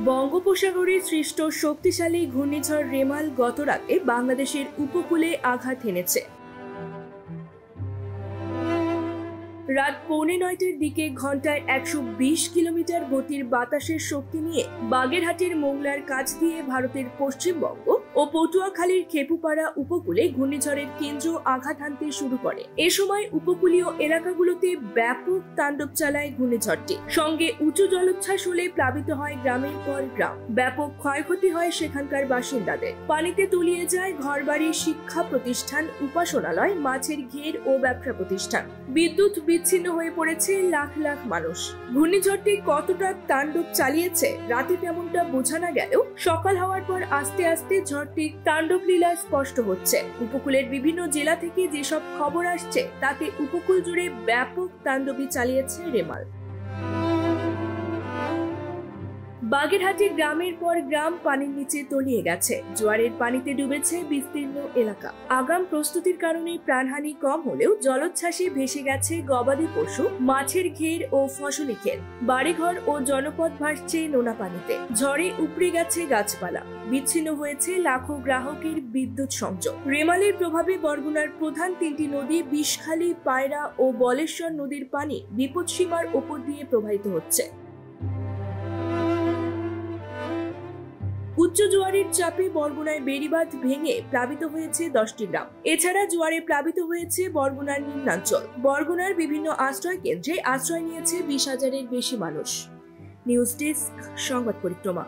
বঙ্গোপসাগরে সৃষ্ট শক্তিশালী ঘূর্ণিঝড় রেমাল গতরাতে বাংলাদেশের উপকূলে আঘাত হেনেছে। রাত 8:45টার দিকে ঘন্টায় 120 কিলোমিটার গতির বাতাসের শক্তি নিয়ে বাগেরহাটের মোংলার কাছ দিয়ে ভারতের পশ্চিমবঙ্গ ও পটুয়াখালীর খেপুপাড়া উপকূলে ঘূর্ণিঝড়ের কেন্দ্র আঘাত হানতে শুরু করে। এ সময় উপকূলীয় এলাকাগুলোতে ব্যাপক তাণ্ডব চালায় ঘূর্ণিঝড়টি। সঙ্গে উঁচু জলোচ্ছ্বাস হলে প্লাবিত হয় গ্রামের পর গ্রাম। ব্যাপক ক্ষয়ক্ষতি হয় সেখানকার বাসিন্দাদের। পানিতে তলিয়ে যায় ঘরবাড়ি, শিক্ষা প্রতিষ্ঠান, উপাসনালয়, মাছের ঘের ও ব্যবসা প্রতিষ্ঠান। বিদ্যুৎ বিচ্ছিন্ন হয়ে পড়েছে লাখ লাখ মানুষ। ঘূর্ণিঝড়টি কতটা তাণ্ডব চালিয়েছে রাতে তেমনটা বোঝা না গেলেও সকাল হওয়ার পর আস্তে আস্তে ঝড়টির তাণ্ডব লীলা স্পষ্ট হচ্ছে। উপকূলের বিভিন্ন জেলা থেকে যেসব খবর আসছে তাতে উপকূল জুড়ে ব্যাপক তাণ্ডবই চালিয়েছে রেমাল। বাগেরহাটে গ্রামের পর গ্রাম পানির নিচে তলিয়ে গেছে। জোয়ারের পানিতে ডুবেছে বিস্তীর্ণ এলাকা। আগাম প্রস্তুতির কারণে প্রাণহানি কম হলেও জলোচ্ছ্বাসে ভেসে গেছে গবাদি পশু, মাছের ঘের ও ফসলি ক্ষেত। বাড়িঘর ও জনপদ ভাসছে নোনা পানিতে। ঝড়ে উপড়ে গেছে গাছপালা। বিচ্ছিন্ন হয়েছে লাখো গ্রাহকের বিদ্যুৎ সংযোগ। রেমালের প্রভাবে বরগুনার প্রধান 3টি নদী বিষখালী, পায়রা ও বলেশ্বর নদীর পানি বিপদসীমার ওপর দিয়ে প্রবাহিত হচ্ছে। উচ্চ জোয়ারের চাপে বরগুনায় বেড়িবাঁধ ভেঙে প্লাবিত হয়েছে 10টি গ্রাম। এছাড়া জোয়ারে প্লাবিত হয়েছে বরগুনার নিম্নাঞ্চল। বরগুনার বিভিন্ন আশ্রয় কেন্দ্রে আশ্রয় নিয়েছে 20,000-এর বেশি মানুষ। নিউজ ডেস্ক, সংবাদ পরিক্রমা।